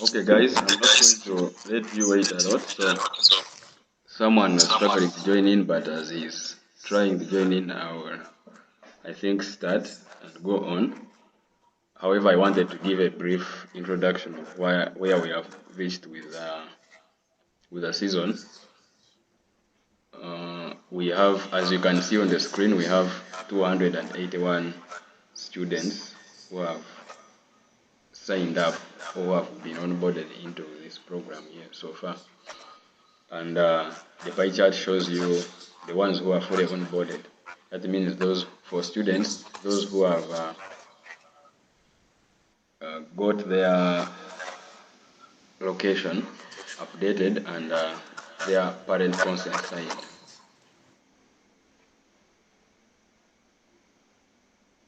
Okay, guys, I'm not going to let you wait a lot. So, someone was struggling to join in, but as he's trying to join in, I think, start and go on. However, I wanted to give a brief introduction of where we have reached with the season. We have, as you can see on the screen, we have 281 students who have signed up or who have been onboarded into this program here so far. And the pie chart shows you the ones who are fully onboarded. That means those for students, those who have got their location updated and their parent consent signed.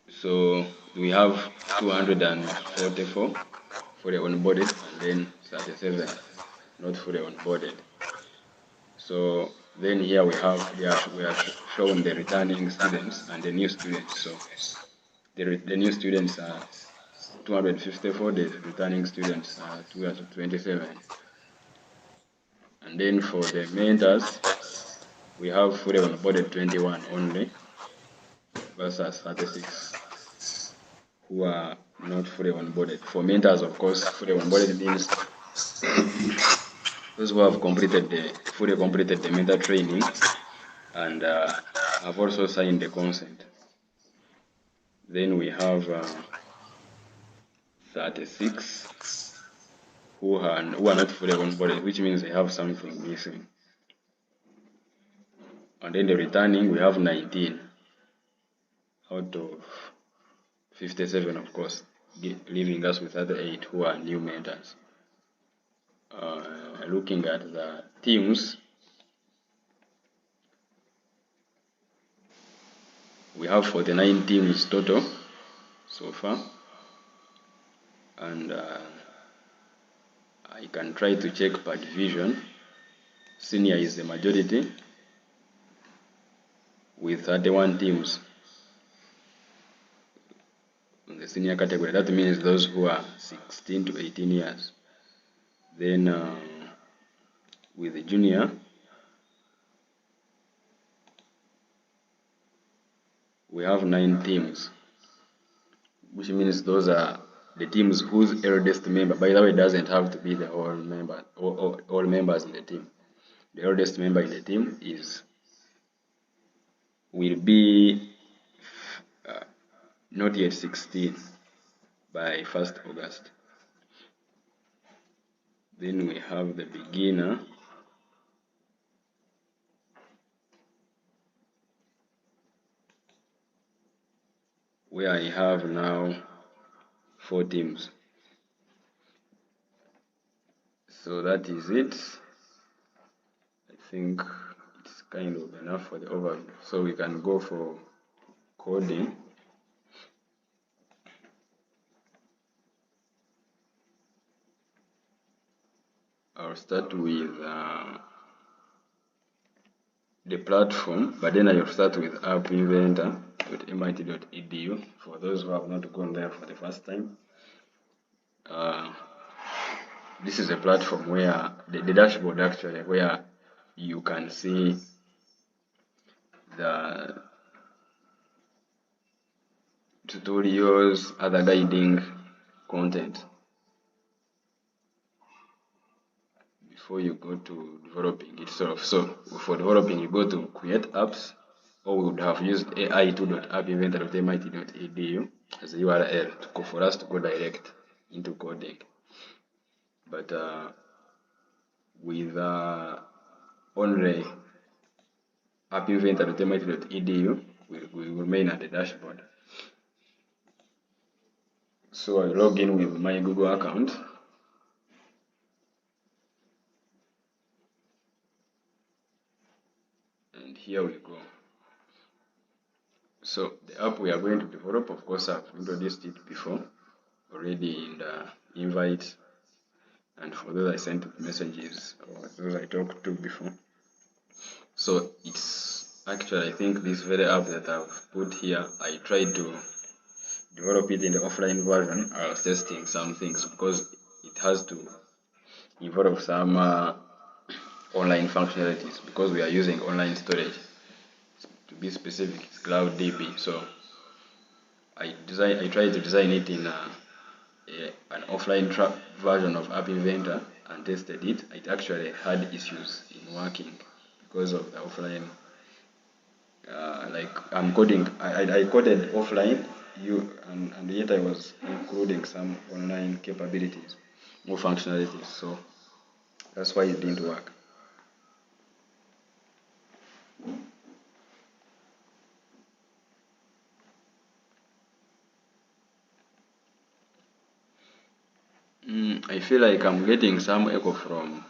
So we have 244 fully onboarded and then 37 not fully onboarded. So then here we are shown the returning students and the new students. So the new students are 254, the returning students are 227. And then for the mentors, we have fully onboarded 21 only versus 36 who are not fully onboarded. For mentors, of course, fully onboarded means those who have fully completed the mentor training and have also signed the consent. Then we have 36 who are not fully onboarded, which means they have something missing. And then the returning, we have 19 out of 57, of course, leaving us with 38 who are new mentors. Looking at the teams, we have 49 teams total so far, and I can try to check per division. Senior is the majority with 31 teams in the senior category. That means those who are 16 to 18 years. Then with the junior, we have 9 teams, which means those are the teams whose eldest member, by the way, doesn't have to be the whole member, all members in the team. The eldest member in the team will be not yet 16 by 1st August. Then we have the beginner, where I have now 4 teams. So that is it. I think it's kind of enough for the overview. So we can go for coding. I'll start with the platform, but then I'll start with appinventor.mit.edu for those who have not gone there for the first time. This is a platform where the dashboard actually, where you can see the tutorials, other guiding content before you go to developing itself. So for developing, you go to create apps, or we would have used ai2.appinventor.mit.edu as a URL for us to go direct into coding. But with only appinventor.mit.edu, we remain at the dashboard. So I log in with my Google account. And here we go. So the app we are going to develop, of course, I've introduced it before already in the invite, and for those I sent messages or those I talked to before. So it's actually, I think this very app that I've put here, I tried to develop it in the offline version. I was testing some things because it has to involve some online functionalities because we are using online storage. To be specific, it's Cloud DB. So I tried to design it in an offline version of App Inventor and tested it. It actually had issues in working because of the offline. Like I'm coding, I coded offline, and yet I was including some online capabilities, more functionalities. So that's why it didn't work. I feel like I'm getting some echo from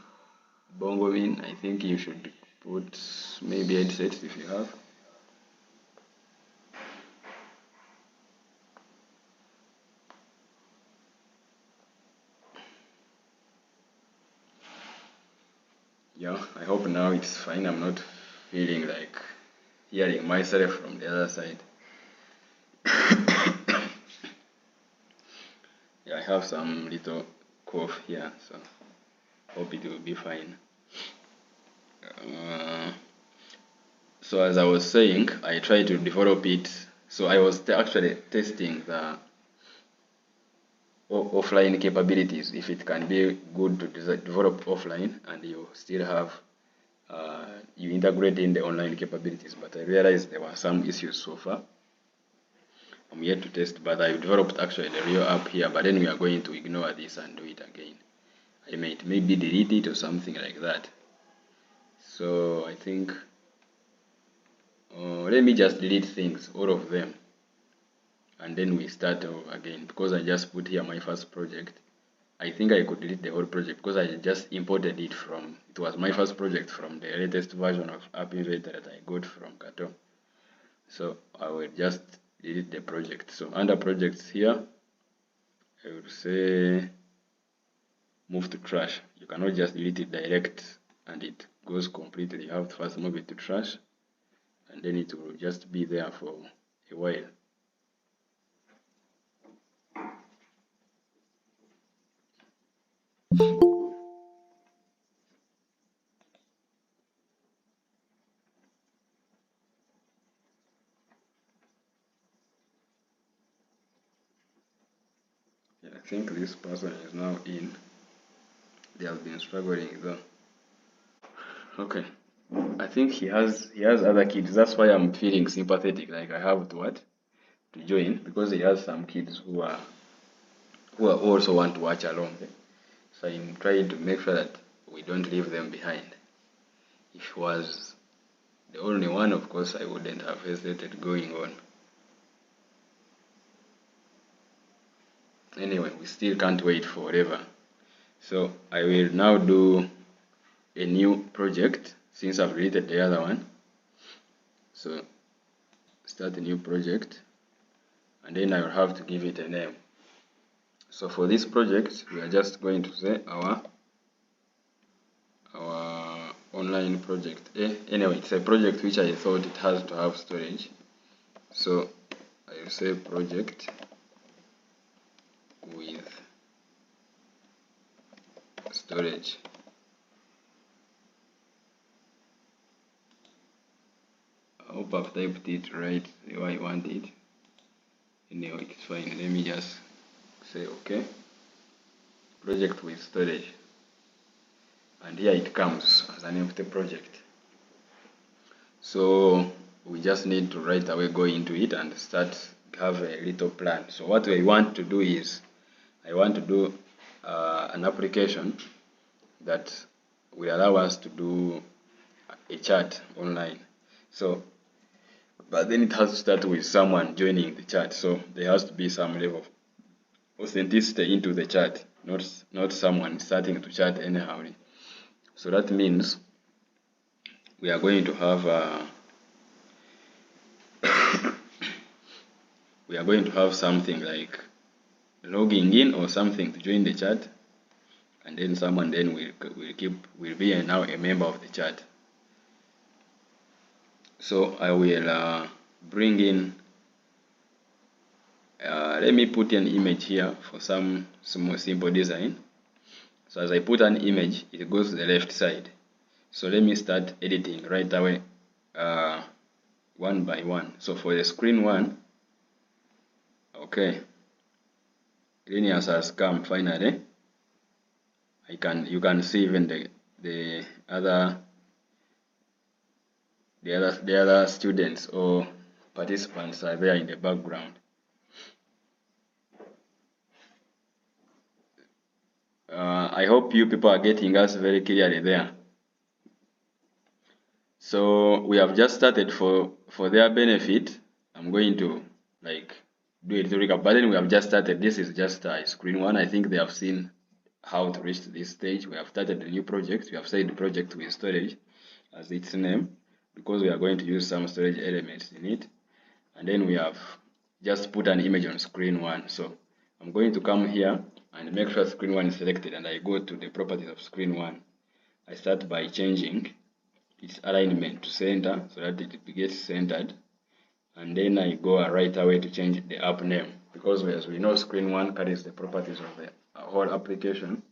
Bongomin. I think you should put maybe headsets if you have. Yeah, I hope now it's fine. I'm not feeling like hearing myself from the other side. Yeah, I have some little cough here, so hope it will be fine. So as I was saying, I tried to develop it. So I was actually testing the offline capabilities, if it can be good to develop offline and you still have you integrate in the online capabilities. But I realized there were some issues so far. I'm yet to test, but I developed actually the real app here, but then we are going to ignore this and do it again. I might maybe delete it or something like that. So I think let me just delete things, all of them, and then we start over again, because I just put here my first project. I think I could delete the whole project because I just imported it from, it was my first project from the latest version of App Inventor that I got from Kato. So I will just delete the project. So under projects here, I will say move to trash. You cannot just delete it direct and it goes completely. You have to first move it to trash, and then it will just be there for a while. Yeah, I think this person is now in. They have been struggling though. Okay. I think he has other kids. That's why I'm feeling sympathetic. Like I have to what? To join, because he has some kids who also want to watch along. So I'm trying to make sure that we don't leave them behind. If he was the only one, of course I wouldn't have hesitated going on. Anyway, we still can't wait forever. So I will now do a new project since I've deleted the other one. So start a new project, and then I will have to give it a name. So for this project, we are just going to say our online project. Anyway, it's a project which I thought it has to have storage. So I will say project with storage. I hope I've typed it right the way I want it. Anyway, it's fine. Let me just say okay. Project with storage. And here it comes as an empty project. So we just need to right away go into it and start have a little plan. So what I want to do is I want to do an application that will allow us to do a chat online. So but then it has to start with someone joining the chat. So there has to be some level of authenticity into the chat, not someone starting to chat anyhow. So that means we are going to have we are going to have something like logging in or something to join the chat, and then someone then will be now a member of the chat. So I will bring in, let me put an image here for some small simple design. So as I put an image, it goes to the left side. So let me start editing right away, one by one. So for the screen one, okay, Linux has come finally. You can see even the other students or participants are there in the background. I hope you people are getting us very clearly there. So we have just started for their benefit. I'm going to do it to recap, but then we have just started. This is just screen one. I think they have seen how to reach this stage. We have started a new project. We have said the project with storage as its name because we are going to use some storage elements in it. And then we have just put an image on screen one. So I'm going to come here and make sure screen one is selected, and I go to the properties of screen one. I start by changing its alignment to center so that it gets centered, and then I go right away to change the app name, because as we know, screen one carries the properties of the whole application.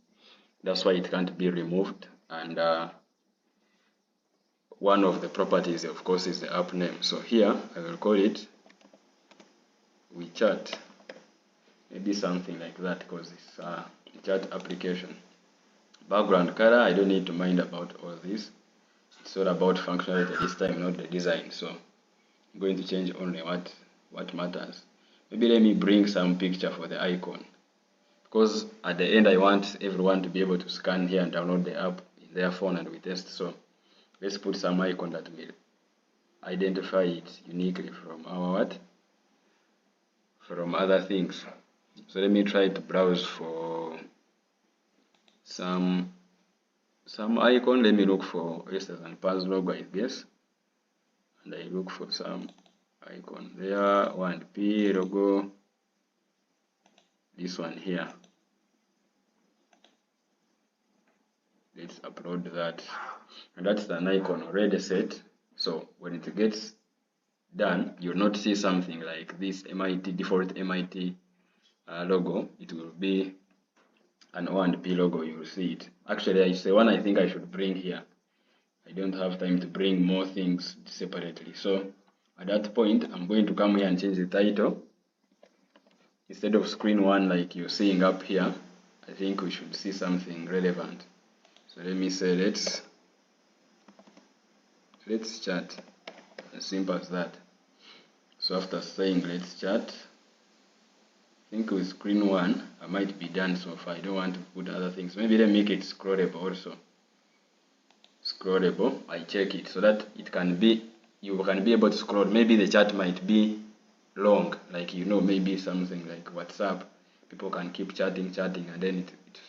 That's why it can't be removed, and one of the properties, of course, is the app name. So here I will call it WeChat, maybe something like that, because it's a chat application. Background color, I don't need to mind about all this. It's all about functionality this time, not the design. So I'm going to change only what matters. Maybe let me bring some picture for the icon, because at the end I want everyone to be able to scan here and download the app in their phone and we test. So let's put some icon that will identify it uniquely from from other things. So let me try to browse for some icon. Let me look for Esters and Paz logo, I guess, and I look for some icon there. 1P logo, this one here. Let's upload that, and that's an icon already set. So when it gets done, you'll not see something like this MIT default MIT logo. It will be an O&P logo. You will see it. Actually, it's the one I think I should bring here. I don't have time to bring more things separately. So at that point, I'm going to come here and change the title. Instead of screen one like you're seeing up here, I think we should see something relevant. So let me say let's chat. As simple as that. So after saying let's chat, I think with screen one I might be done so far. I don't want to put other things. Maybe let me make it scrollable also. Scrollable, I check it so that you can be able to scroll. Maybe the chat might be long, like maybe something like WhatsApp. People can keep chatting, and then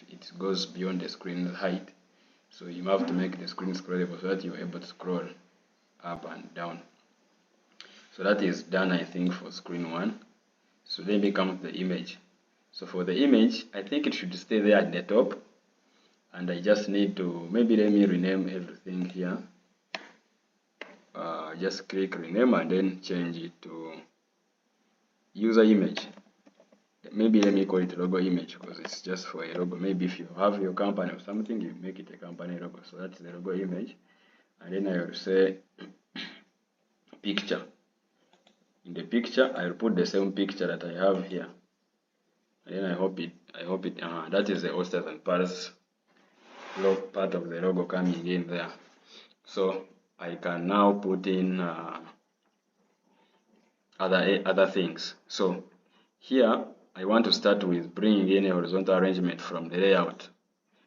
it goes beyond the screen height. So you have to make the screen scrollable so that you're able to scroll up and down. So that is done, I think, for screen one. So then becomes the image. So for the image, I think it should stay there at the top, and I just need to maybe let me rename everything here. Just click rename and then change it to user image. Maybe let me call it logo image because it's just for a logo. Maybe if you have your company or something, you make it a company logo. So that's the logo image. And then I will say picture. In the picture, I will put the same picture that I have here. And then I hope it that is the Osters and Pars part of the logo coming in there. So I can now put in other things. So here I want to start with bringing in a horizontal arrangement from the layout,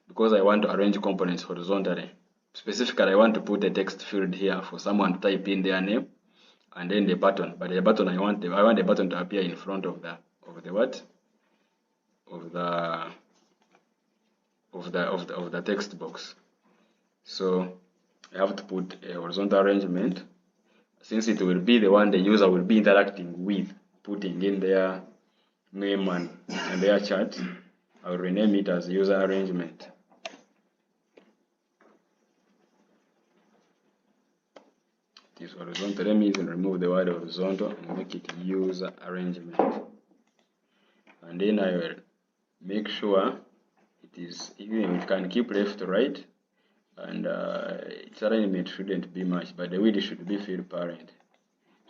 because I want to arrange components horizontally. Specifically, I want to put a text field here for someone to type in their name and then the button. But the button I want the button to appear in front of the text box. So I have to put a horizontal arrangement, since it will be the one the user will be interacting with, putting in their name and their chat. I'll rename it as user arrangement. It is horizontal. Let me even remove the word horizontal and make it user arrangement. And then I will make sure it it can keep left to right, and its alignment shouldn't be much, but the width should be fill parent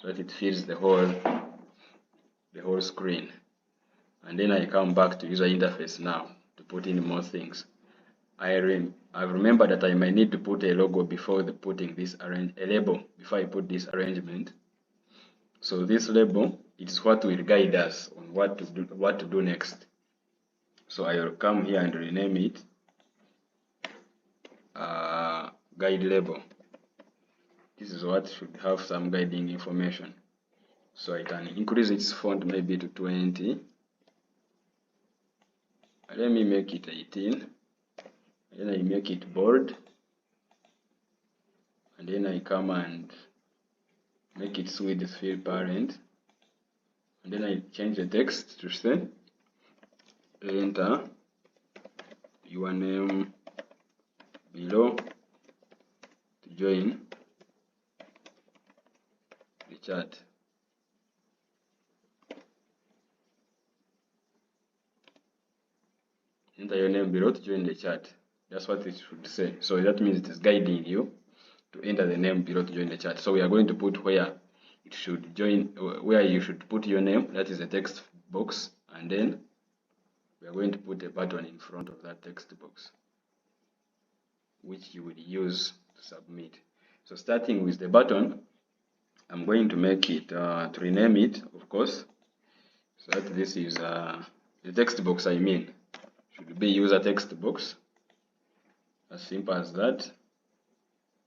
so that it fills the whole screen. And then I come back to user interface now to put in more things. I remember that I might need to put a logo before putting this a label before I put this arrangement. So this label is what will guide us on what to do next. So I will come here and rename it guide label. This is what should have some guiding information. So I can increase its font maybe to 20. Let me make it 18. Then I make it bold. And then I come and make it width fill parent. And then I change the text to say enter your name below to join the chat. Enter your name below to join the chat. That's what it should say. So that means it is guiding you to enter the name below to join the chat. So we are going to put where it should join, where you should put your name. That is the text box, and then we are going to put a button in front of that text box, which you will use to submit. So starting with the button, I'm going to make it to rename it, of course, so that this is the text box. I mean, should be user text box. As simple as that.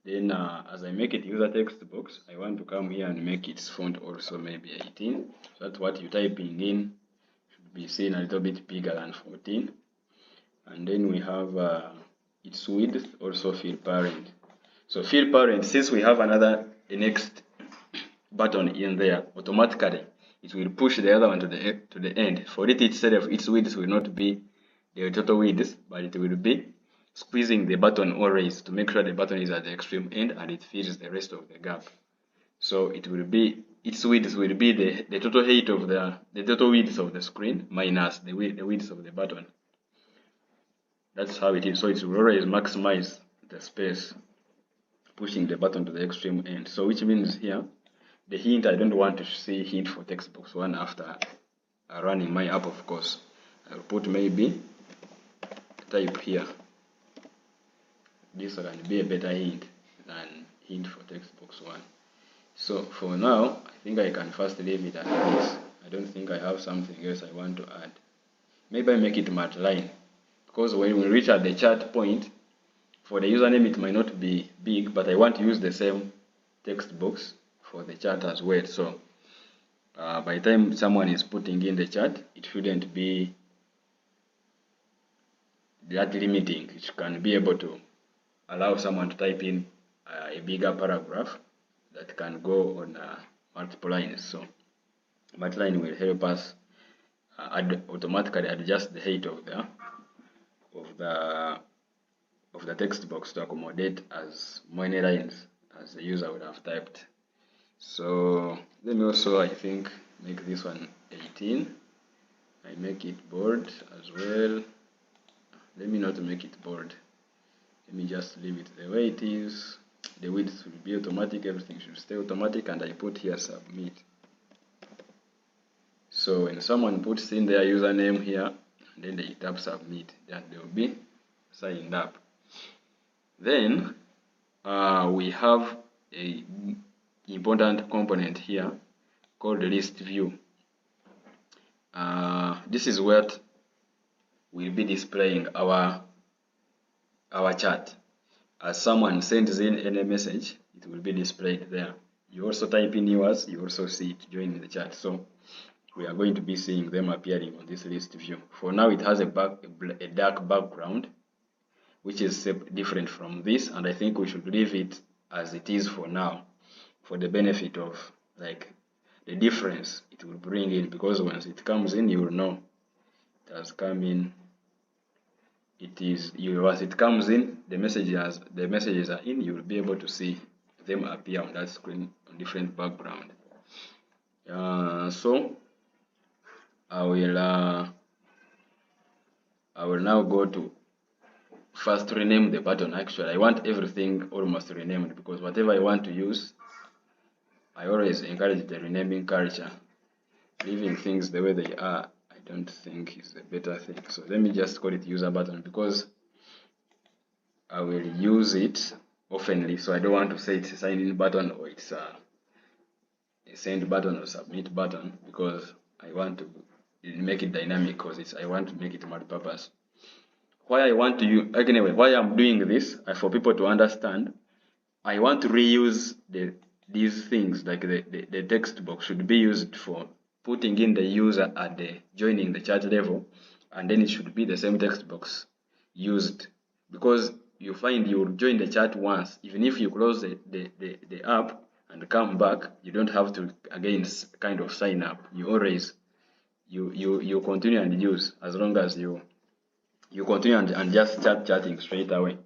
Then as I make it user text box, I want to come here and make its font also maybe 18, so that what you're typing in should be seen a little bit bigger than 14. And then we have its width also fill parent. So fill parent, since we have a next button in there, automatically it will push the other one to the end. For it itself, its width will not be the total width, but it will be squeezing the button always to make sure the button is at the extreme end and it fills the rest of the gap. So it will be, its width will be the total height of the total width of the screen minus the width of the button. That's how it is. So it will always maximize the space, pushing the button to the extreme end. So which means here, the hint, I don't want to see hint for text box 1 after running my app, of course. I'll put maybe type here. This can be a better hint than hint for text box 1. So for now, I think I can first leave it at this. I don't think I have something else I want to add. Maybe I make it multi-line, because when we reach at the chat point, for the username it might not be big, but I want to use the same text box for the chat as well. So by the time someone is putting in the chat, it shouldn't be that limiting. It can be able to allow someone to type in a bigger paragraph that can go on multiple lines. So multi-line will help us automatically adjust the height of the text box to accommodate as many lines as the user would have typed. So let me also, I think, make this one 18. I make it bold as well. Let me not make it bold. Let me just leave it the way it is. The width will be automatic, everything should stay automatic, and I put here submit. So when someone puts in their username here, and then they tap submit, then they will be signed up. Then we have a important component here called list view. This is what will be displaying our chat. As someone sends in any message, it will be displayed there. You also type in yours, you also see it join the chat. So we are going to be seeing them appearing on this list view. For now, it has a dark background, which is different from this, and I think we should leave it as it is for now, for the benefit of like the difference it will bring in, because once it comes in, you will know it has come in. Once it comes in, the messages are in, you will be able to see them appear on that screen on different background. So I will now go to first rename the button. Actually, I want everything almost renamed, because whatever I want to use, I always encourage the renaming culture. Leaving things the way they are, I don't think is a better thing. So let me just call it user button, because I will use it oftenly. So I don't want to say it's a sign in button or it's a send button or submit button, because I want to make it dynamic, because I want to make it multi-purpose. Why I want to use, anyway, why I'm doing this, for people to understand, I want to reuse these things, like the text box should be used for putting in the user at the joining the chat level, and then it should be the same text box used, because you find you will join the chat once, even if you close the app and come back, you don't have to again kind of sign up. You always you continue and use, as long as you continue and just start chatting straight away.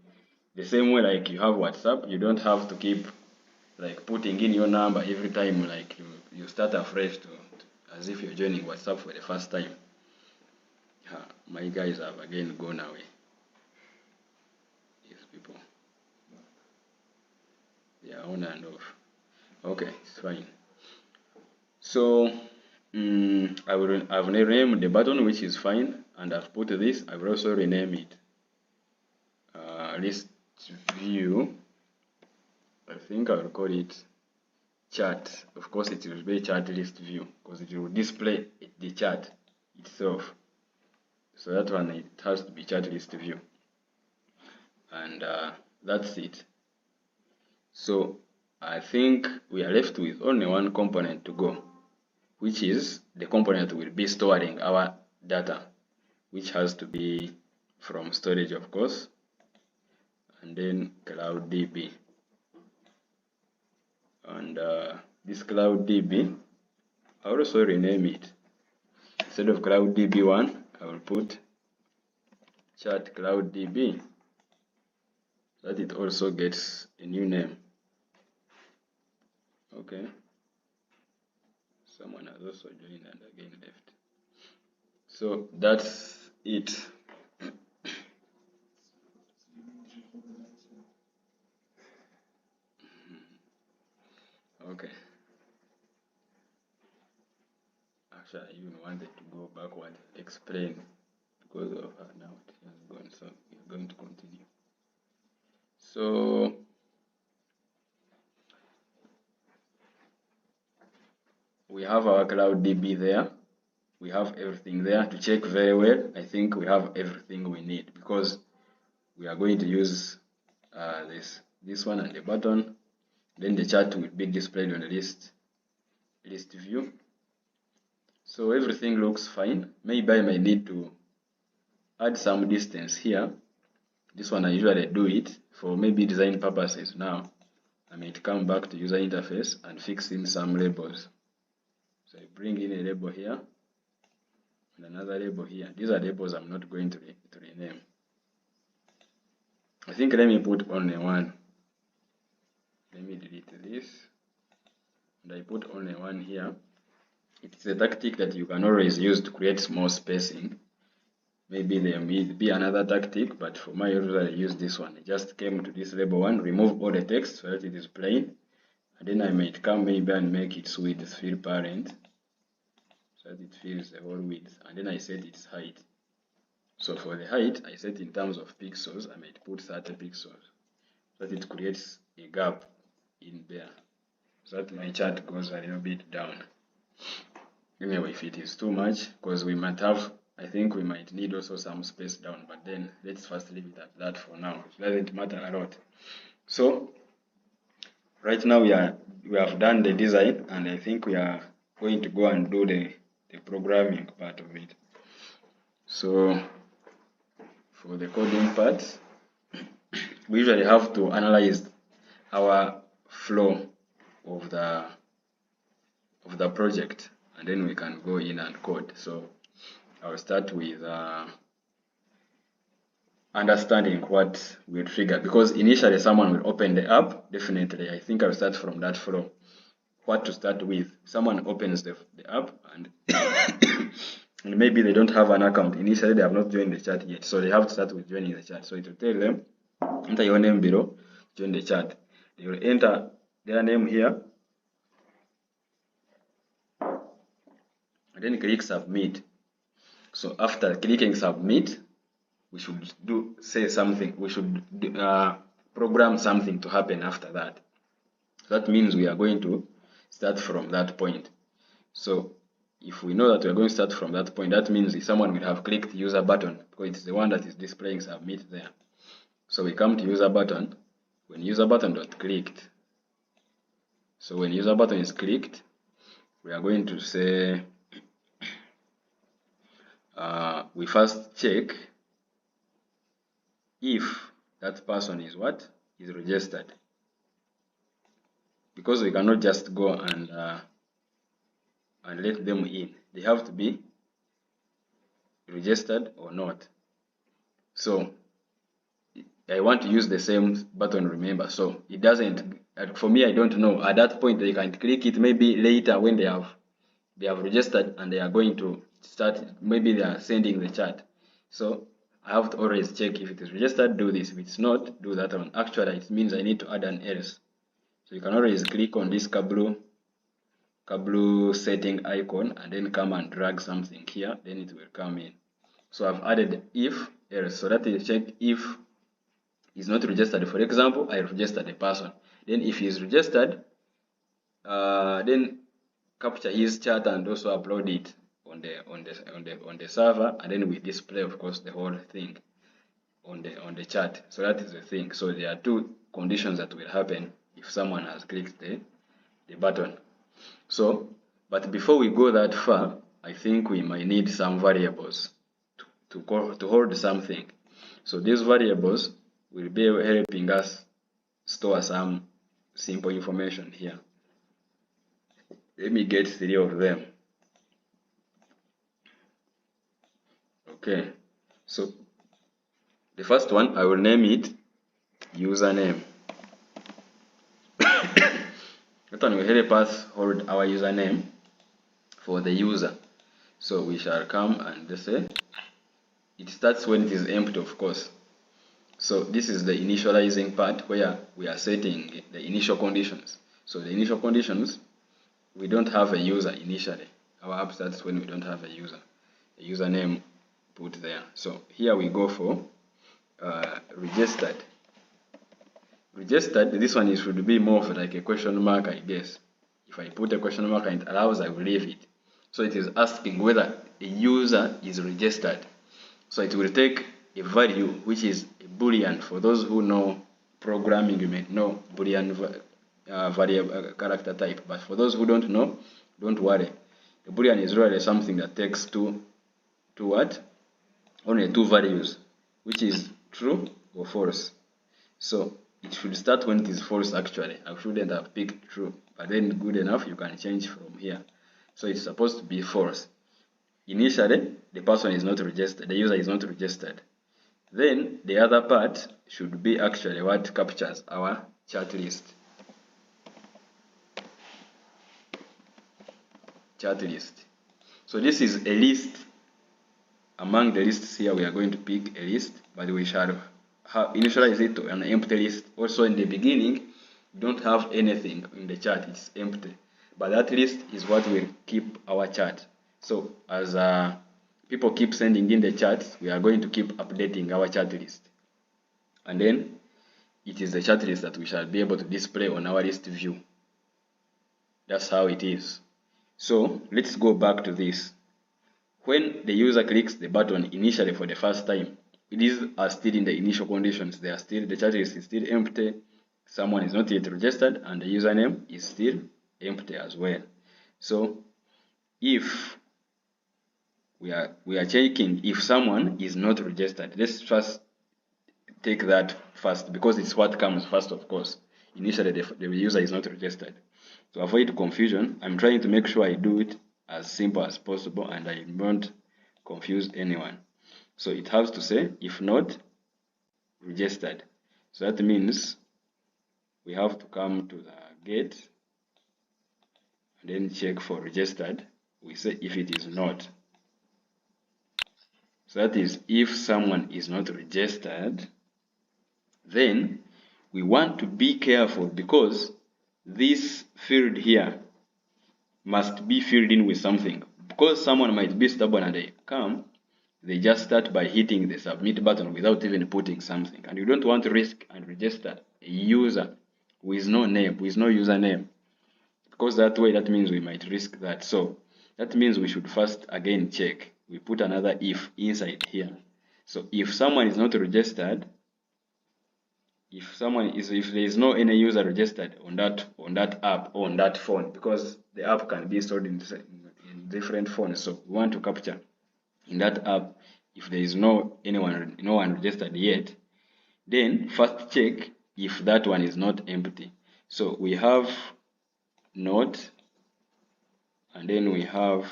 The same way, like you have WhatsApp, you don't have to keep like putting in your number every time, like you start afresh as if you're joining WhatsApp for the first time. My guys have again gone away. These people, they are on and off. Okay, it's fine. So I've renamed the button, which is fine, and I've put this. I will also rename it list view. I think I will call it chat. Of course, it will be chat list view, because it will display the chat itself. So that one, it has to be chat list view, and that's it. So I think we are left with only one component to go, which is the component that will be storing our data, which has to be from storage, of course, and then CloudDB. And this CloudDB, I will also rename it. Instead of CloudDB1, I will put chat CloudDB, so that it also gets a new name. Okay. Someone has also joined and again left. So that's it. Okay. Actually, I even wanted to go backward, explain, because of her now it has gone. So we're going to continue. So we have our CloudDB there. We have everything there. To check very well, I think we have everything we need, because we are going to use this one and the button. Then the chat will be displayed on the list view. So everything looks fine. Maybe I might need to add some distance here. This one I usually do it for maybe design purposes. Now I might come back to user interface and fix in some labels. So I bring in a label here and another label here. These are labels I'm not going to rename. I think let me put only one. Let me delete this, and I put only one here. It's a tactic that you can always use to create small spacing. Maybe there may be another tactic, but for my user I use this one. I just came to this label one, remove all the text so that it is plain, and then I might come maybe and make its width fill parent, so that it fills the whole width, and then I set its height. So for the height, I set in terms of pixels. I might put 30 pixels, so that it creates a gap in there, so that my chart goes a little bit down. Anyway, if it is too much, because we might have, I think we might need also some space down, but then let's first leave it at that for now. It doesn't matter a lot. So right now we have done the design, and I think we are going to go and do the programming part of it. So for the coding part, we usually have to analyze our flow of the project, and then we can go in and code. So I'll start with understanding what will trigger, because initially someone will open the app. Definitely, I think I'll start from that flow. What to start with? Someone opens the app, and and maybe they don't have an account. Initially, they have not joined the chat yet, so they have to start with joining the chat. So it will tell them, enter your name below, join the chat. They will enter their name here, and then click submit. So after clicking submit, we should say something. We should program something to happen after that. That means we are going to start from that point. So if we know that we are going to start from that point, that means if someone will have clicked user button, because it's the one that is displaying submit there. So we come to user button. When user button dot clicked, so when user button is clicked, we are going to say we first check if that person is registered, because we cannot just go and let them in. They have to be registered or not. So I want to use the same button, remember. So it doesn't, for me, I don't know. At that point, they can click it maybe later when they have registered and they are going to start, maybe they are sending the chat. So I have to always check if it is registered, do this. If it's not, do that one. Actually, it means I need to add an else. So you can always click on this blue setting icon and then come and drag something here, then it will come in. So I've added if else, so that is check if is not registered. For example, I registered a person. Then if he is registered, then capture his chat and also upload it on the server, and then we display, of course, the whole thing on the chat. So that is the thing. So there are two conditions that will happen if someone has clicked the button. So, but before we go that far, I think we might need some variables to hold something. So these variables will be helping us store some simple information here. Let me get 3 of them. Okay, so the first one, I will name it username. That one will help us hold our username for the user. So we shall come and say, it starts when it is empty, of course. So this is the initializing part where we are setting the initial conditions. So the initial conditions, we don't have a user initially. Our app starts when we don't have a user. A username put there. So here we go for registered. Registered, this one should be more of like a question mark, I guess. If I put a question mark and it allows, I will leave it. So it is asking whether a user is registered. So it will take a value which is a boolean. For those who know programming, you may know boolean variable character type. But for those who don't know, don't worry. The boolean is really something that takes only two values, which is true or false. So it should start when it is false. Actually, I shouldn't have picked true, but then good enough, you can change from here. So it's supposed to be false. Initially, the person is not registered, the user is not registered. Then the other part should be actually what captures our chat list. Chat list. So this is a list. Among the lists here, we are going to pick a list, but we shall initialize it to an empty list. Also in the beginning, we don't have anything in the chat, it's empty. But that list is what will keep our chat. So as people keep sending in the chats, we are going to keep updating our chat list. And then it is the chat list that we shall be able to display on our list view. That's how it is. So let's go back to this. When the user clicks the button initially for the first time, these are still in the initial conditions. They are still, the chat list is still empty. Someone is not yet registered, and the username is still empty as well. So if we are checking if someone is not registered, let's first take that first, because it's what comes first, of course. Initially, the user is not registered. To avoid confusion, I'm trying to make sure I do it as simple as possible and I won't confuse anyone. So it has to say, if not registered. So that means we have to come to the get and then check for registered. We say if it is not. So that is if someone is not registered, then we want to be careful because this field here must be filled in with something. Because someone might be stubborn and they just start by hitting the submit button without even putting something. And you don't want to risk and register a user with no name, with no username. Because that means we might risk that. So that means we should first again check. We put another if inside here. So if someone is not registered, if there is no any user registered on that app or on that phone, because the app can be stored in different phones, so we want to capture in that app if there is no one registered yet, then first check if that one is not empty. So we have not, and then we have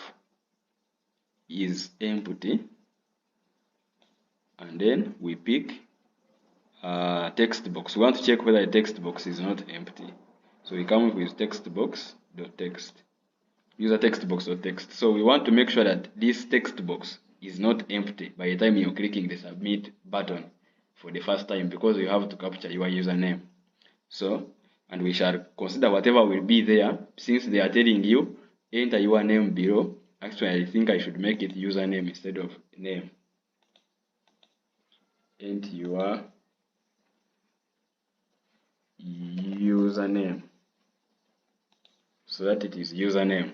is empty, and then we pick text box. We want to check whether the text box is not empty. So we come with text box dot text. Use a text box dot text. So we want to make sure that this text box is not empty by the time you're clicking the submit button for the first time, because you have to capture your username. So, and we shall consider whatever will be there, since they are telling you enter your name below. Actually, I think I should make it username instead of name. Enter your username so that it is username.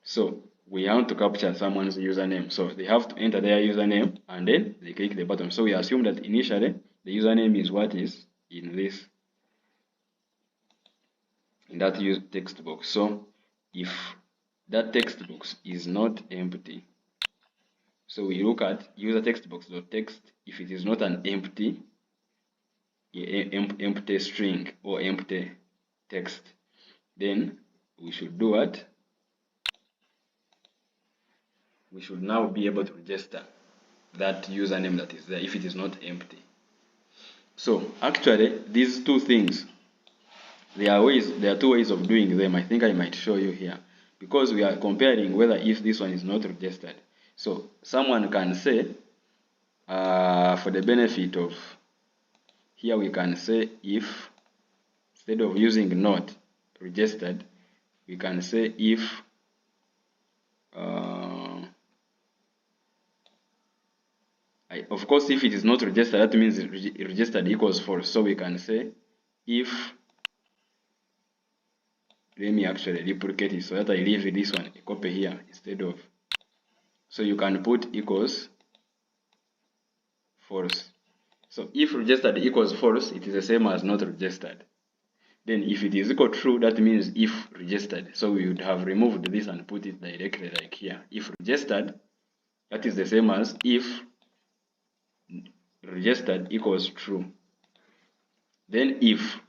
So we want to capture someone's username, so they have to enter their username and then they click the button. So we assume that initially the username is what is in that text box. So if that text box is not empty, so we look at user text box dot text. If it is not an empty string or empty text, then we should do what? We should now be able to register that username that is there if it is not empty. So actually these two things, there are two ways of doing them. I think I might show you here, because we are comparing whether if this one is not registered. So someone can say, for the benefit of here, we can say if, instead of using not registered, we can say if of course, if it is not registered, that means registered equals false. So we can say if, let me actually duplicate it so that I leave this one a copy here instead of, so you can put equals false. So if registered equals false, it is the same as not registered. Then if it is equal true, that means if registered. So we would have removed this and put it directly like here. If registered, that is the same as if registered equals true. Then if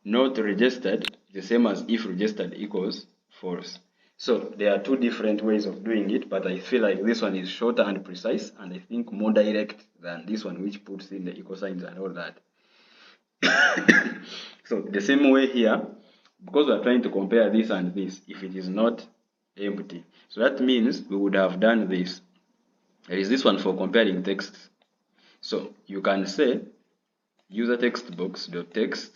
not registered, the same as if registered equals false. So there are two different ways of doing it, but I feel like this one is shorter and precise, and I think more direct than this one, which puts in the equal signs and all that. So the same way here, because we are trying to compare this and this, if it is not empty, so that means we would have done this. There is this one for comparing texts. So you can say user text box dot text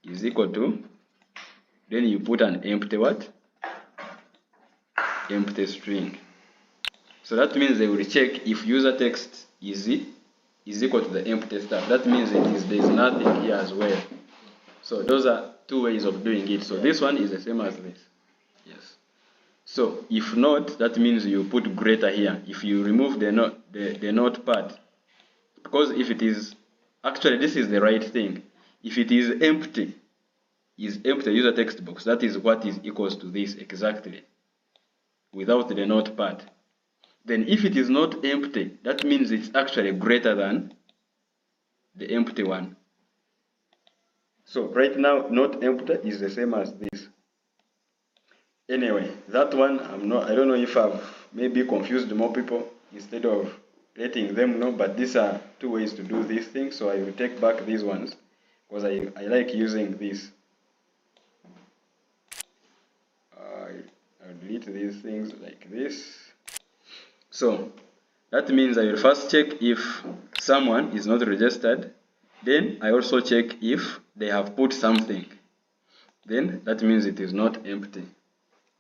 is equal to, then you put an empty what? Empty string. So that means they will check if user text is equal to the empty stuff. That means there is nothing here as well. So those are two ways of doing it. So this one is the same as this. Yes. So if not, that means you put greater here. If you remove the not part, because if it is, actually this is the right thing. If it is empty user text box, that is what is equals to this exactly, without the not part. Then if it is not empty, that means it's actually greater than the empty one. So right now, not empty is the same as this. Anyway, that one I don't know if I've maybe confused more people instead of letting them know, but these are two ways to do these things. So I will take back these ones because I like using this. I'll delete these things like this. So that means I will first check if someone is not registered. Then I also check if they have put something. Then that means it is not empty.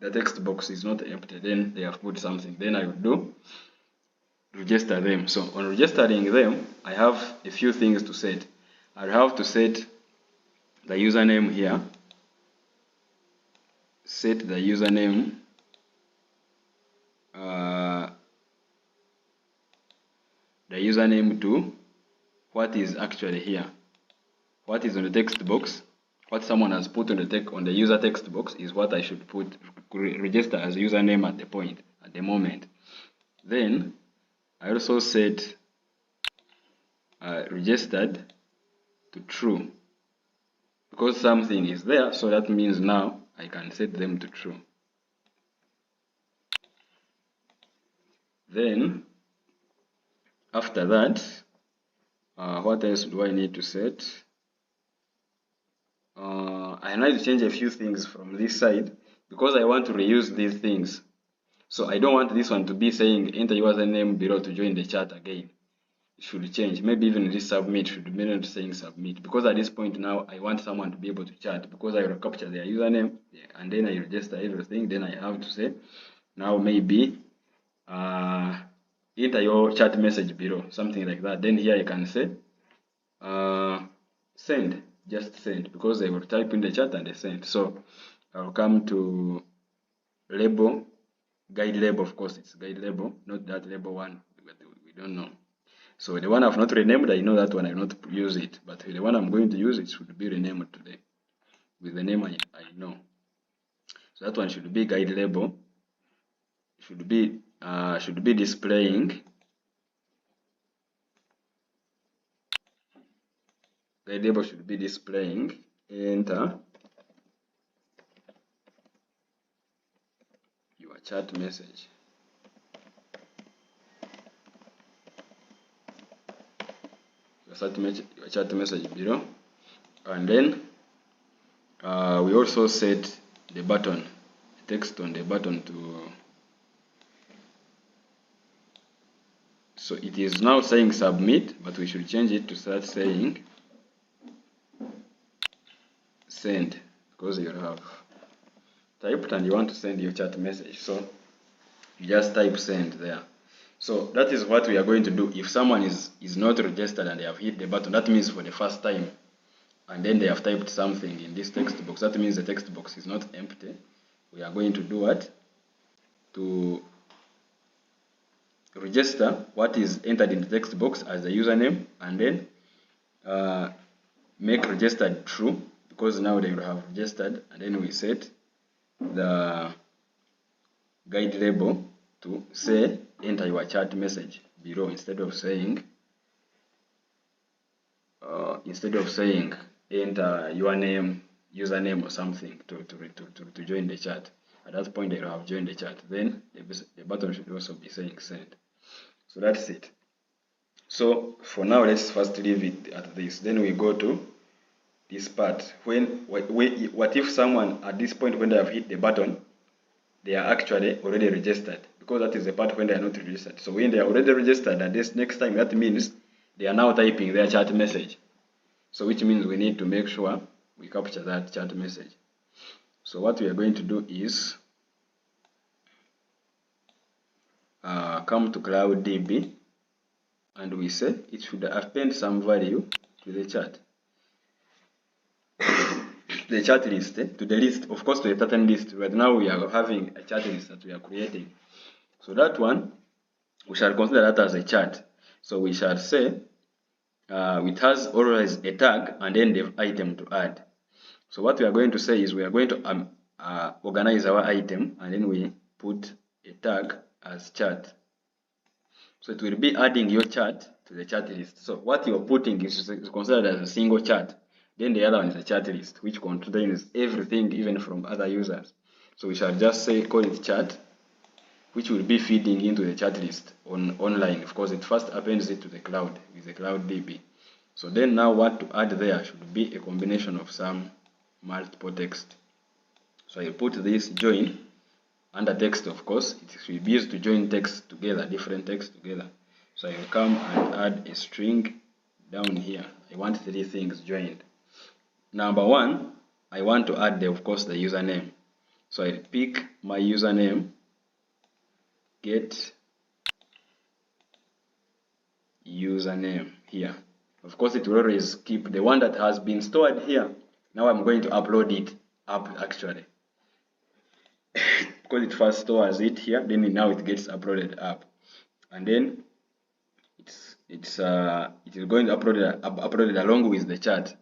The text box is not empty. Then they have put something. Then I will do register them. So on registering them, I have a few things to set. I have to set the username here. Set the username to what is actually here. What is on the text box, what someone has put on the user text box is what I should register as username at the moment. Then I also set registered to true, because something is there, so that means now I can set them to true. Then after that, what else do I need to set? I need to change a few things from this side because I want to reuse these things. So I don't want this one to be saying enter username below to join the chat again. It should change. Maybe even this submit should be not saying submit, because at this point now I want someone to be able to chat, because I will capture their username and then I register everything. Then I have to say now maybe enter your chat message below, something like that. Then here I can say send, just send, because I will type in the chat and I send. So I'll come to label, guide label. Of course it's guide label, not that label one, but we don't know. So the one I've not renamed, I know that one I will not use it, but the one I'm going to use, it should be renamed today with the name I know. So that one should be guide label, should be displaying. Guide label should be displaying enter your chat message. Your chat message below, and then we also set the button, the text on the button to, so it is now saying submit, but we should change it to start saying send, because you have typed and you want to send your chat message, so you just type send there. So that is what we are going to do. If someone is not registered and they have hit the button, that means for the first time, and then they have typed something in this text box, that means the text box is not empty. We are going to do what? To register what is entered in the text box as the username, and then make registered true, because now they will have registered, and then we set the guide label to say enter your chat message below, instead of saying enter your name, username or something to join the chat. At that point they will have joined the chat. Then the button should also be saying send. So that's it. So for now, let's first leave it at this. Then we go to this part. What if someone at this point, when they have hit the button, they are actually already registered, because that is the part when they are not registered. So when they are already registered, and this next time, that means they are now typing their chat message. So which means we need to make sure we capture that chat message. So what we are going to do is come to CloudDB, and we say it should append some value to the chat. The chat list, to the list, of course, to a pattern list. Right now we are having a chat list that we are creating. So that one, we shall consider that as a chat. So we shall say it has always a tag and then the item to add. So what we are going to say is we are going to organize our item, and then we put a tag as chat. So it will be adding your chat to the chat list. So what you're putting is considered as a single chat. Then the other one is a chat list, which contains everything, even from other users. So we shall just say call it chat, which will be feeding into the chat list online. Of course, it first appends it to the cloud with the CloudDB. So then now what to add there should be a combination of some multiple text. So I put this join under text, of course, it should be used to join text together, different text together. So I will come and add a string down here. I want 3 things joined. Number 1, I want to add, of course, the username. So I pick my username, get username here. Of course, it will always keep the one that has been stored here. Now I'm going to upload it up actually. Because it first stores it here, then now it gets uploaded up, and then it is going to uploaded along with the chat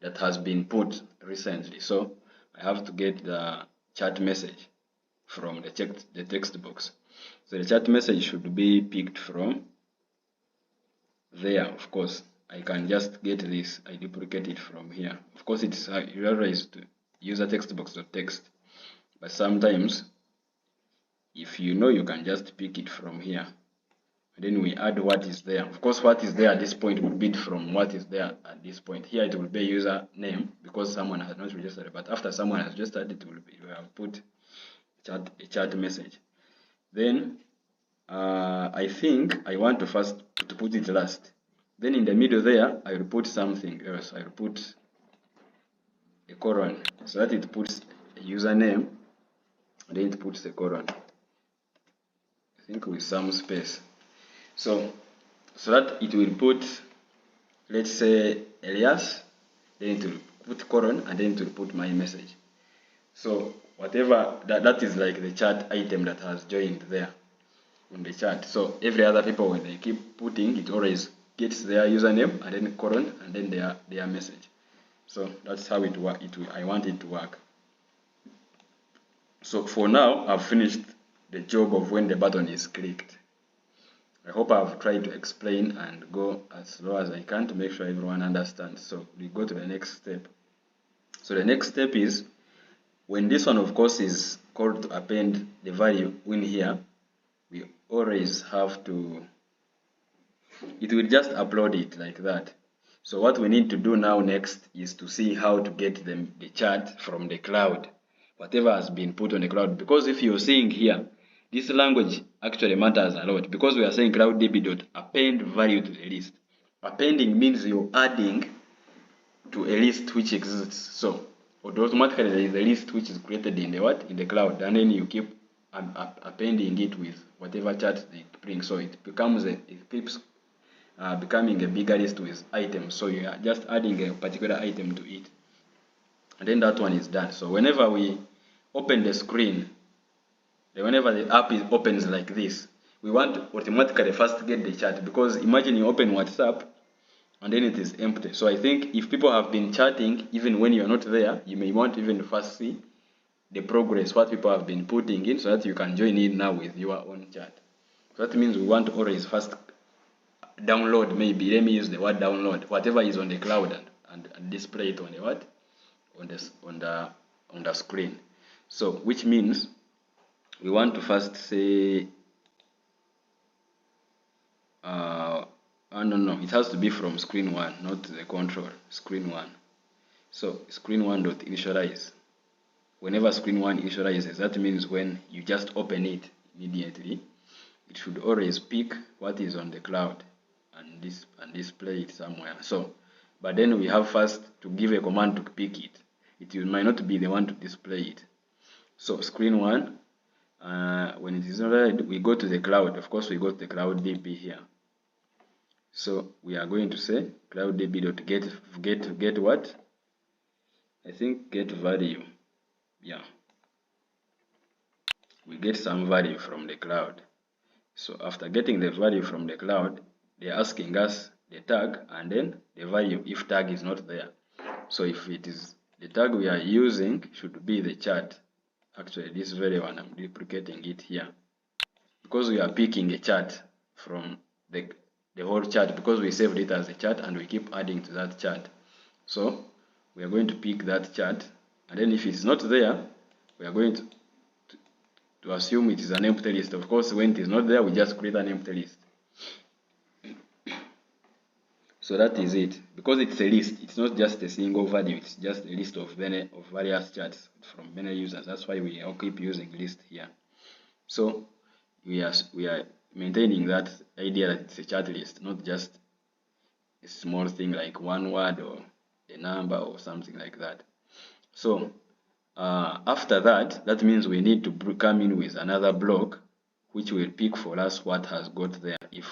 that has been put recently. So I have to get the chat message from the text box. So the chat message should be picked from there. Of course, I can just get this. I duplicate it from here. Of course, it's always to use a text box or text, but sometimes if you know, you can just pick it from here. And then we add what is there. Of course, what is there at this point will be from what is there at this point. Here it will be user name because someone has not registered, but after someone has registered, it will have put a chat message. Then I think I want to first to put it last. Then in the middle there, I will put something else. I will put a colon so that it puts a username, and then it puts a colon. I think with some space. So that it will put, let's say, Elias, then it will put colon, and then it will put my message. So whatever that is like the chat item that has joined there on the chat. So every other people, when they keep putting, it always gets their username and then colon and then their message. So that's how it works. I want it to work. So for now, I've finished the job of when the button is clicked. I hope I've tried to explain and go as slow as I can to make sure everyone understands. So we go to the next step. So the next step is when this one, of course, is called to append the value in here, we always have to, it will just upload it like that. So what we need to do now next is to see how to get the chat from the cloud, whatever has been put on the cloud. Because if you're seeing here, this language actually matters a lot because we are saying clouddb.append value to the list. Appending means you're adding to a list which exists. So automatically there is a list which is created in the cloud, and then you keep appending it with whatever chat they bring. So it keeps becoming a bigger list with items. So you are just adding a particular item to it, and then that one is done. So whenever we open the screen, whenever the app opens like this, we want to automatically first get the chat, because imagine you open WhatsApp and then it is empty. So I think if people have been chatting, even when you are not there, you may want to even first see the progress, what people have been putting in, so that you can join in now with your own chat. So that means we want to always first download, maybe let me use the word download, whatever is on the cloud and display it on the what? On the screen. So which means we want to first say no, it has to be from screen 1, not the control, screen 1. So screen 1.initialize. Whenever screen 1 initializes, that means when you just open it immediately, it should always pick what is on the cloud and display it somewhere. So, but then we have first to give a command to pick it. It might not be the one to display it. So screen 1, when it is already, we go to the cloud. Of course, we go to the cloud DB here. So we are going to say clouddb.get what? I think get value. Yeah, we get some value from the cloud. So after getting the value from the cloud, they're asking us the tag and then the value if tag is not there. So if it is the tag we are using should be the chat. Actually, this very one, I'm duplicating it here, because we are picking a chat from the whole chat, because we saved it as a chat and we keep adding to that chat. So we are going to pick that chat, and then if it's not there, we are going to assume it is an empty list. Of course, when it is not there, we just create an empty list. So that is it. Because it's a list, it's not just a single value, it's just a list of various chats from many users. That's why we all keep using list here. So we are maintaining that idea that it's a chat list, not just a small thing like one word or a number or something like that. So after that, that means we need to come in with another block which will pick for us what has got there. If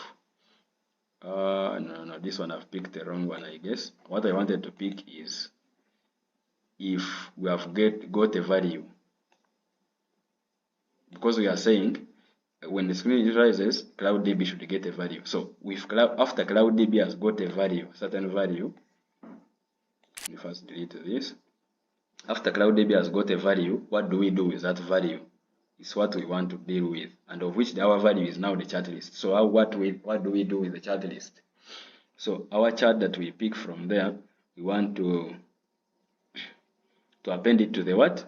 no, this one I've picked the wrong one, I guess. What I wanted to pick is if we have got a value, because we are saying when the screen initializes, CloudDB should get a value. So with after CloudDB has got a value, certain value, let me first delete this. After CloudDB has got a value, what do we do with that value? It's what we want to deal with, and of which our value is now the chat list. So what do we do with the chat list? So our chat that we pick from there, we want to append it to the what?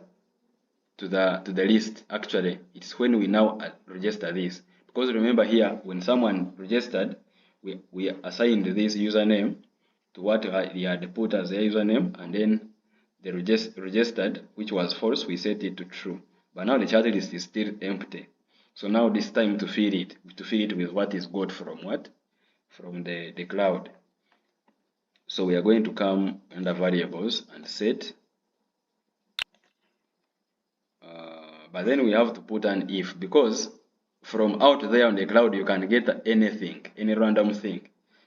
To the list. Actually, it's when we now register this, because remember here when someone registered, we assigned this username to what they had put as their username, and then the registered, which was false, we set it to true. But now the chat list is still empty. So now this time to fill it with what is got from what? From the cloud. So we are going to come under variables and set. But then we have to put an if, because from out there on the cloud you can get anything, any random thing.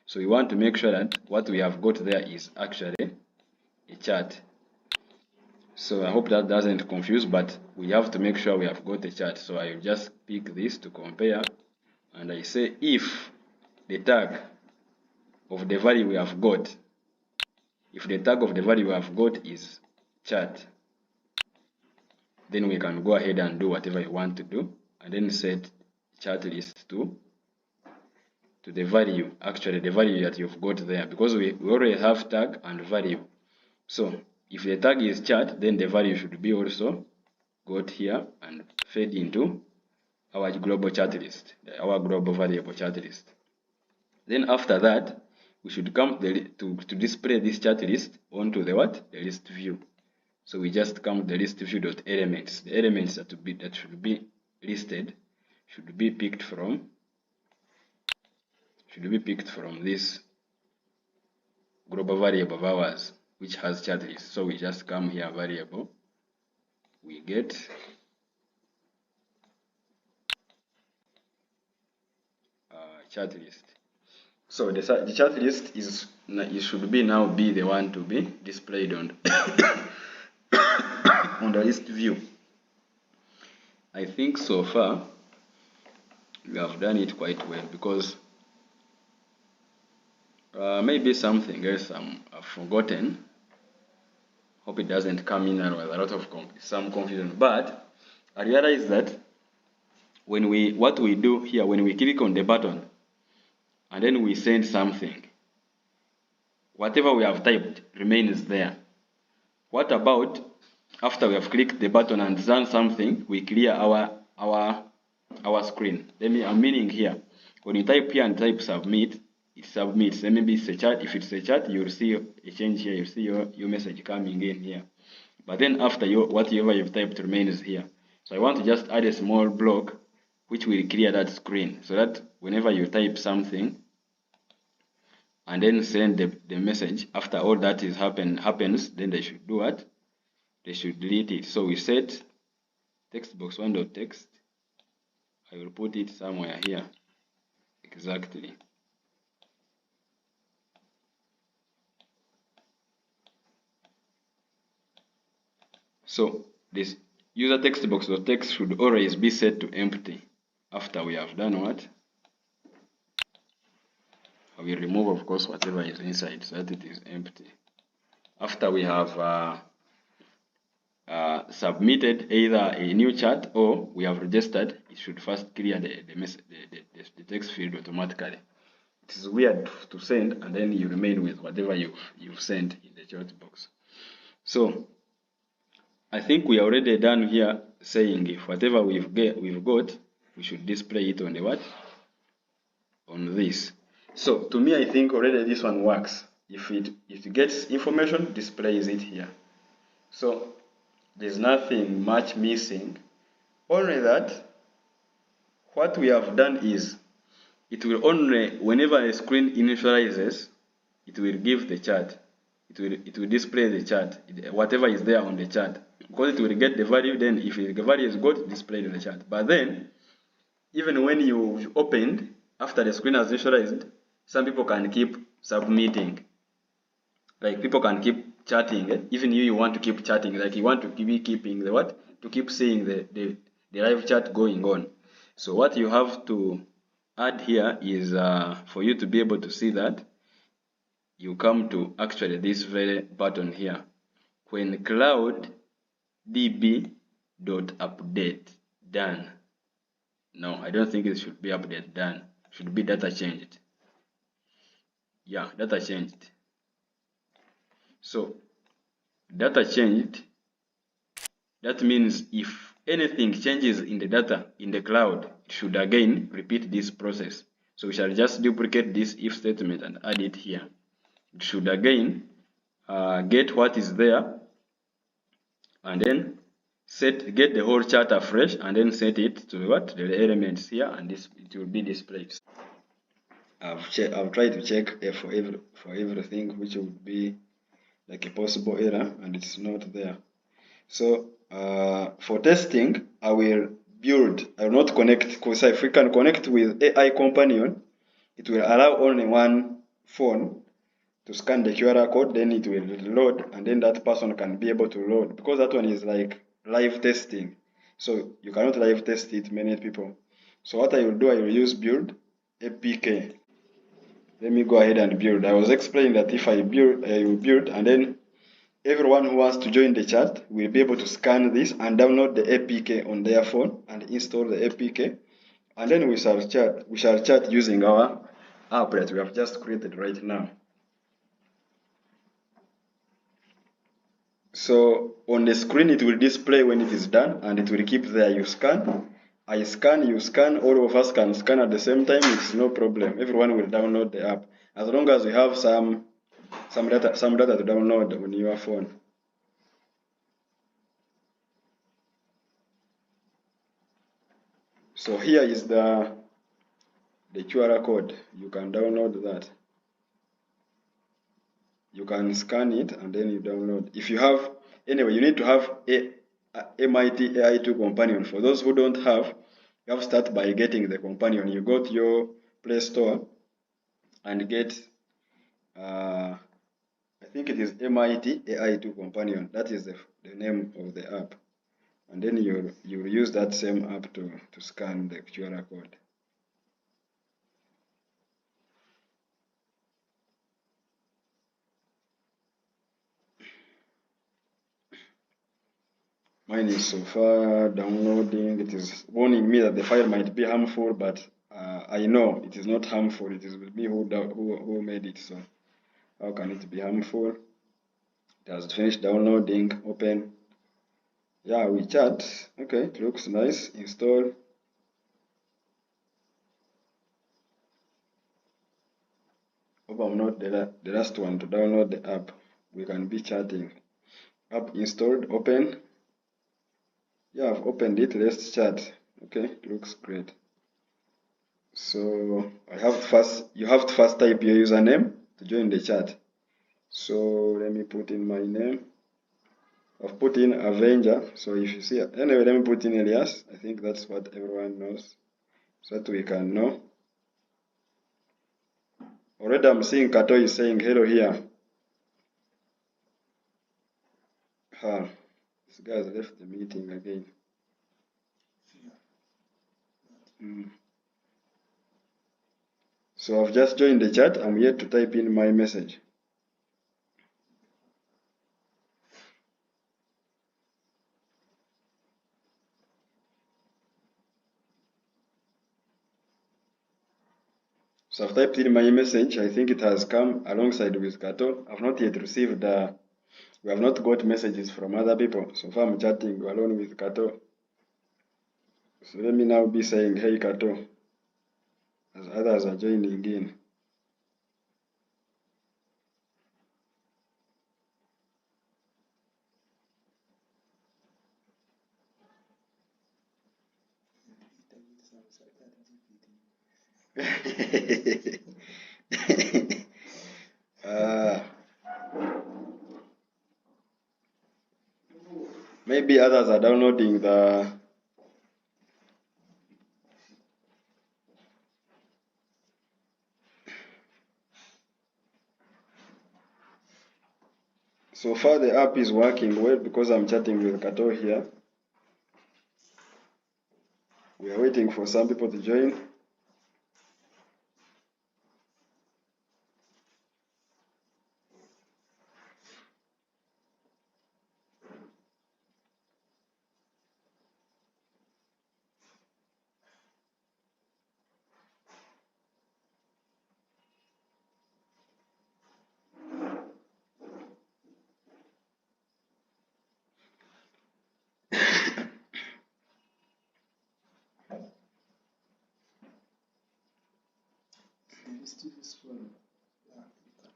So we want to make sure that what we have got there is actually a chat. So I hope that doesn't confuse, but we have to make sure we have got a chat. So I will just pick this to compare, and I say if the tag of the value we have got, if the tag of the value we have got is chat, then we can go ahead and do whatever you want to do, and then set chat list to the value, actually the value that you've got there, because we already have tag and value. So if the tag is chat, then the value should be also got here and fed into our global chat list, our global variable chat list. Then after that, we should come to display this chat list onto the what? The list view. So we just come to the list view.elements. The elements that should be listed should be picked from this global variable of ours, which has chat list. So we just come here, variable, we get chat list. So the chat list it should be now be the one to be displayed on on the list view. I think so far we have done it quite well, because maybe something else I've forgotten. Hope it doesn't come in with a lot of some confusion. But I realize that what we do here, when we click on the button and then we send something, whatever we have typed remains there. What about after we have clicked the button and done something, we clear our screen? I'm meaning here, when you type here and type submit, it submits. Then maybe it's a chat. If it's a chat, you'll see a change here. You see your message coming in here. But then after whatever you've typed remains here. So I want to just add a small block which will clear that screen, so that whenever you type something and then send the message, after all that is happens, then they should do what? They should delete it. So we set textbox1.text. I will put it somewhere here. Exactly. So this user textbox.text should always be set to empty after we have done what? I will remove, of course, whatever is inside so that it is empty. After we have submitted either a new chat or we have registered, it should first clear the text field automatically. It is weird to send and then you remain with whatever you've sent in the chat box. So I think we are already done here, saying if whatever we've got, we should display it on the what? On this. So to me, I think already this one works. If it gets information, displays it here. So there's nothing much missing. Only that what we have done is, it will only, whenever a screen initializes, it will give the chart. It will display the chart, whatever is there on the chart. Because it will get the value, then if the value is good, displayed in the chart. But then, even when you opened, after the screen has initialized, some people can keep submitting. Like people can keep chatting, even you want to keep chatting, like you want to be keeping the what? To keep seeing the live chat going on. So what you have to add here is for you to be able to see that, you come to actually this very button here. When cloud db.update done. No, I don't think it should be update done. It should be data changed. Yeah, data changed. So data changed, that means if anything changes in the data in the cloud, it should again repeat this process. So we shall just duplicate this if statement and add it here. It should again get what is there and then get the whole chart afresh and then set it to what? The elements here, and this it will be displayed. I've tried to check for everything which would be like a possible error, and it's not there. So for testing, I will not connect, because if we can connect with AI Companion, it will allow only one phone to scan the QR code, then it will load, and then that person can be able to load, because that one is like live testing. So you cannot live test it many people. So what I will do, I will use build APK. Let me go ahead and build. I was explaining that if I will build, and then everyone who wants to join the chat will be able to scan this and download the APK on their phone and install the APK, and then we shall chat. We shall chat using our app that we have just created right now. So on the screen it will display when it is done, and it will keep there. You scan, I scan, you scan, all of us can scan at the same time. It's no problem. Everyone will download the app as long as you have some data to download on your phone. So here is the QR code. You can download that. You can scan it and then you download. If you have, anyway, you need to have a MIT AI2 companion. For those who don't have, you have to start by getting the companion. You go to your Play Store and get, I think it is MIT AI2 companion. That is the name of the app. And then you use that same app to scan the QR code. Mine is so far downloading. It is warning me that the file might be harmful, but I know it is not harmful. It is with me who made it. So how can it be harmful? It has finished downloading. Open. Yeah, we chat. Okay, it looks nice. Install. Hope I'm not the last one to download the app. We can be chatting. App installed. Open. Yeah, I've opened it. Let's chat. Okay, it looks great. So you have to first type your username to join the chat. So let me put in my name. I've put in Avenger. So if you see, anyway, let me put in Elias. I think that's what everyone knows, so that we can know. Already I'm seeing Kato is saying hello here. This guy has left the meeting again. So I've just joined the chat. I'm yet to type in my message. So I've typed in my message. I think it has come alongside with Kato. I've not yet received we have not got messages from other people. So far I'm chatting alone with Kato. So let me now be saying, hey Kato, as others are joining in. uh, maybe others are downloading the. So far the app is working well because I'm chatting with Kato here. We are waiting for some people to join.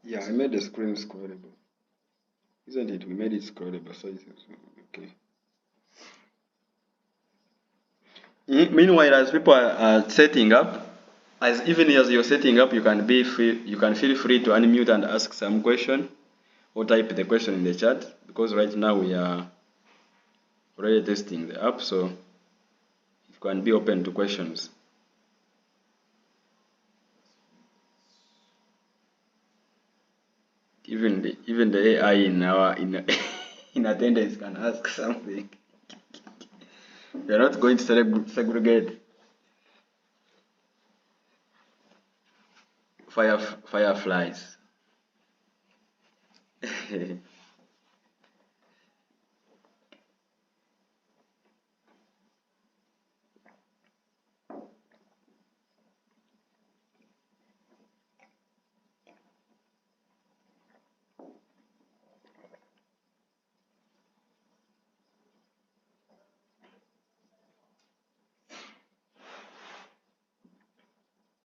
Yeah, I made the screen scrollable. Isn't it? We made it scrollable, so it's okay. Meanwhile, as people are setting up, even as you're setting up, you can feel free to unmute and ask some question, or type the question in the chat, because right now we are already testing the app, so it can be open to questions. Even the AI in in attendance can ask something. We are not going to segregate fireflies.